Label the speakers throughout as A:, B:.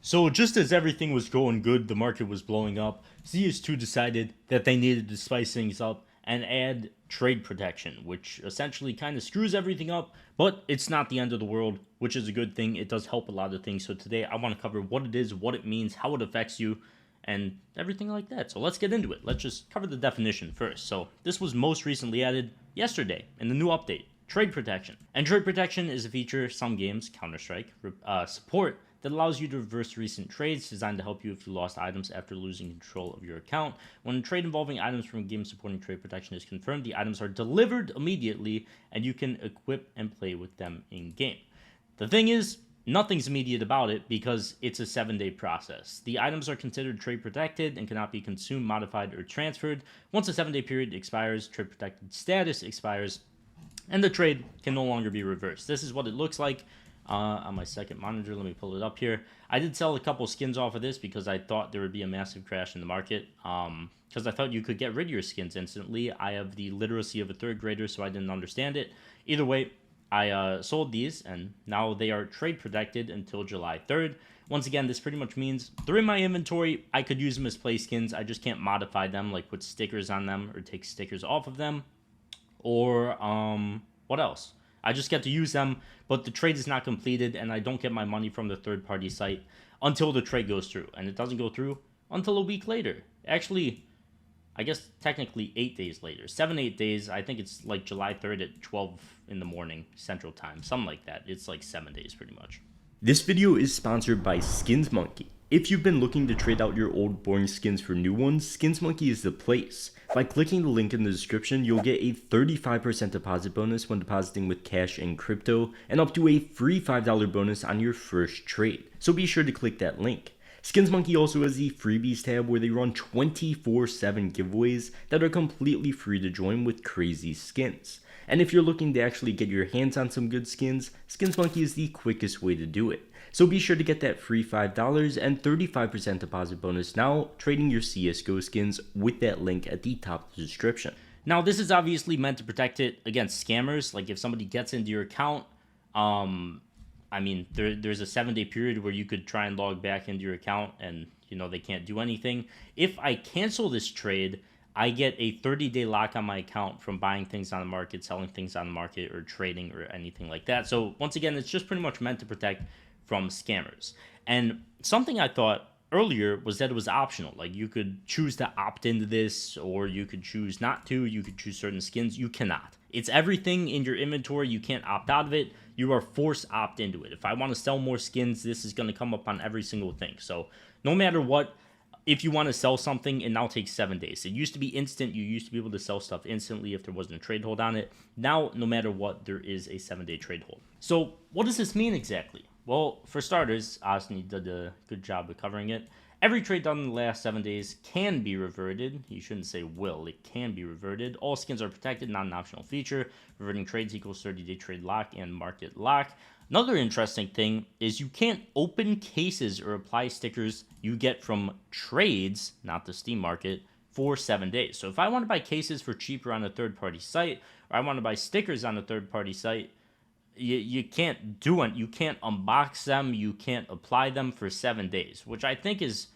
A: So just as everything was going good, the market was blowing up, CS2 decided that they needed to spice things up and add trade protection, which essentially kind of screws everything up, but it's not the end of the world, which is a good thing. It does help a lot of things. So today I want to cover what it is, what it means, how it affects you, and everything like that. So let's get into it. Let's just cover the definition first. So this was most recently added yesterday in the new update. Trade protection. And trade protection is a feature some games, Counter-Strike, support that allows you to reverse recent trades designed to help you if you lost items after losing control of your account. When a trade involving items from a game supporting trade protection is confirmed, the items are delivered immediately and you can equip and play with them in game. The thing is, nothing's immediate about it because it's a 7-day process. The items are considered trade protected and cannot be consumed, modified, or transferred. Once a 7-day period expires, trade protected status expires, and the trade can no longer be reversed. This is what it looks like on my second monitor. Let me pull it up here. I did sell a couple skins off of this because I thought there would be a massive crash in the market, because I thought you could get rid of your skins instantly. I have the literacy of a third grader, so I didn't understand it. Either way, I sold these, and now they are trade protected until July 3rd. Once again, this pretty much means they're in my inventory. I could use them as play skins. I just can't modify them, like put stickers on them or take stickers off of them. Or what else? I just get to use them, but the trade is not completed, and I don't get my money from the third-party site until the trade goes through, and it doesn't go through until a week later. Actually, I guess technically 8 days later, 7-8 days. I think it's like July 3rd at 12 in the morning Central Time, something like that. It's like 7 days pretty much. This video is sponsored by SkinsMonkey. If you've been looking to trade out your old boring skins for new ones, SkinsMonkey is the place. By clicking the link in the description, you'll get a 35% deposit bonus when depositing with cash and crypto, and up to a free $5 bonus on your first trade. So be sure to click that link. SkinsMonkey also has the freebies tab where they run 24/7 giveaways that are completely free to join with crazy skins. And if you're looking to actually get your hands on some good skins, SkinsMonkey is the quickest way to do it. So be sure to get that free $5 and 35% deposit bonus now, trading your CSGO skins with that link at the top of the description. Now, this is obviously meant to protect it against scammers. Like if somebody gets into your account, I mean, there's a 7-day period where you could try and log back into your account and, they can't do anything. If I cancel this trade, I get a 30-day lock on my account from buying things on the market, selling things on the market, or trading or anything like that. So once again, it's just pretty much meant to protect from scammers. And something I thought earlier was that it was optional. Like you could choose to opt into this, or you could choose not to. You could choose certain skins. You cannot. It's everything in your inventory. You can't opt out of it. You are forced to opt into it. If I want to sell more skins, this is going to come up on every single thing. So no matter what, if you want to sell something, it now takes 7 days. It used to be instant. You used to be able to sell stuff instantly if there wasn't a trade hold on it. Now, no matter what, there is a 7-day trade hold. So what does this mean exactly? Well, for starters, Osni did a good job of covering it. Every trade done in the last 7 days can be reverted. You shouldn't say will. It can be reverted. All skins are protected, not an optional feature. Reverting trades equals 30-day trade lock and market lock. Another interesting thing is you can't open cases or apply stickers you get from trades, not the Steam market, for 7 days. So if I want to buy cases for cheaper on a third-party site, or I want to buy stickers on a third-party site, you can't do it. You can't unbox them. You can't apply them for 7 days, which I think is,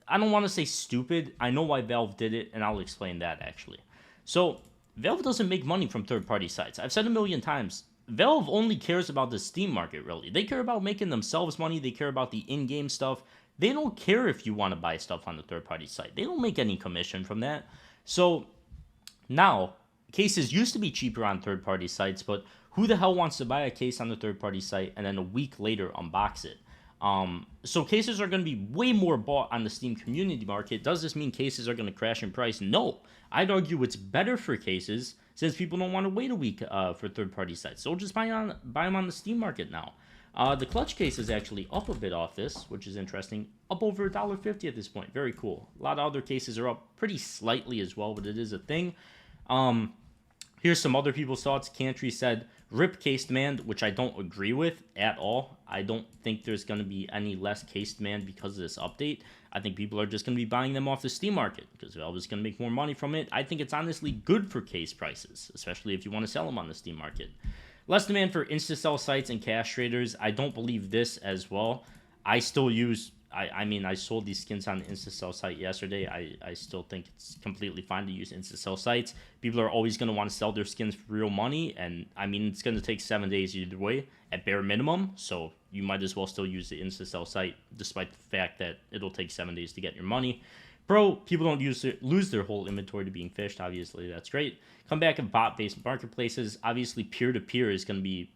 A: I don't want to say stupid. I know why Valve did it, and I'll explain that actually. So Valve doesn't make money from third-party sites. I've said a million times, Valve only cares about the Steam market, really. They care about making themselves money. They care about the in-game stuff. They don't care if you want to buy stuff on the third-party site. They don't make any commission from that. So now, cases used to be cheaper on third-party sites, but who the hell wants to buy a case on the third-party site and then a week later unbox it? So cases are going to be way more bought on the Steam community market. Does this mean cases are going to crash in price? No. I'd argue it's better for cases since people don't want to wait a week for third-party sites. So just buy them on the Steam market now. The clutch case is actually up a bit off this, which is interesting. Up over $1.50 at this point. Very cool. A lot of other cases are up pretty slightly as well, but it is a thing. Here's some other people's thoughts. Cantry said, rip case demand, which I don't agree with at all. I don't think there's going to be any less case demand because of this update. I think people are just going to be buying them off the Steam market because Valve is going to make more money from it. I think it's honestly good for case prices, especially if you want to sell them on the Steam market. Less demand for instasell sites and cash traders. I don't believe this as well. I still use. I mean, I sold these skins on the instasell site yesterday. I still think it's completely fine to use instasell sites. People are always going to want to sell their skins for real money, and I mean, it's going to take 7 days either way at bare minimum. So you might as well still use the instasell site, despite the fact that it'll take 7 days to get your money. Pro, people don't lose their whole inventory to being fished. Obviously, that's great. Come back and bot-based marketplaces. Obviously, peer-to-peer is going to be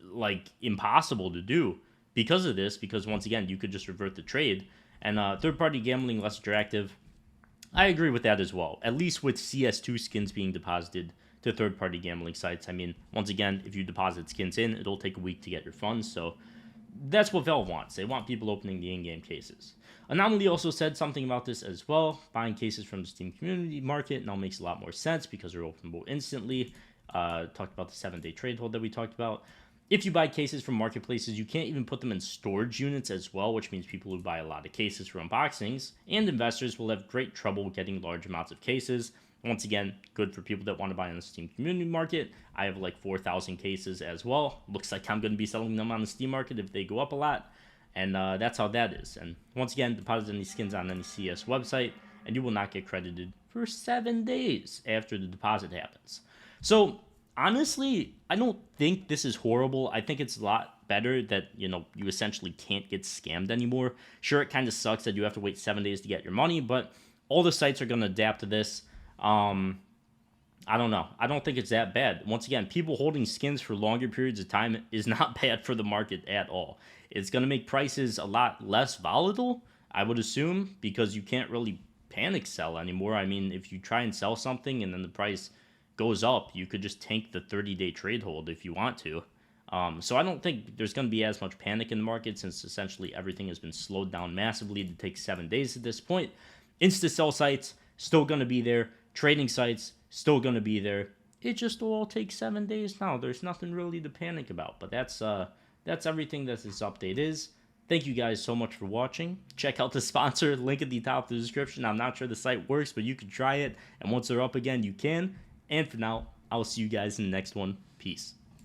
A: like impossible to do because of this, because once again, you could just revert the trade. And third-party gambling, less attractive. I agree with that as well, at least with CS2 skins being deposited to third-party gambling sites. I mean, once again, if you deposit skins in, it'll take a week to get your funds, so that's what Valve wants. They want people opening the in-game cases. Anomaly also said something about this as well. Buying cases from the Steam community market now makes a lot more sense because they're openable instantly. Talked about the 7-day trade hold that we talked about. If you buy cases from marketplaces, you can't even put them in storage units as well, which means people who buy a lot of cases for unboxings and investors will have great trouble getting large amounts of cases. Once again, good for people that want to buy on the Steam community market. I have like 4,000 cases as well. Looks like I'm going to be selling them on the Steam market if they go up a lot. And that's how that is. And once again, deposit any skins on any CS website, and you will not get credited for 7 days after the deposit happens. So honestly, I don't think this is horrible. I think it's a lot better that, you essentially can't get scammed anymore. Sure, it kind of sucks that you have to wait 7 days to get your money, but all the sites are going to adapt to this. I don't know. I don't think it's that bad. Once again, people holding skins for longer periods of time is not bad for the market at all. It's going to make prices a lot less volatile, I would assume, because you can't really panic sell anymore. I mean, if you try and sell something and then the price goes up, you could just tank the 30-day trade hold if you want to. So I don't think there's going to be as much panic in the market since essentially everything has been slowed down massively to take 7 days at this point. Insta-sell sites, still going to be there. Trading sites, still going to be there. It just will all take 7 days now. There's nothing really to panic about. But that's everything that this update is. Thank you guys so much for watching. Check out the sponsor, link at the top of the description. I'm not sure the site works, but you can try it. And once they're up again, you can. And for now, I will see you guys in the next one. Peace.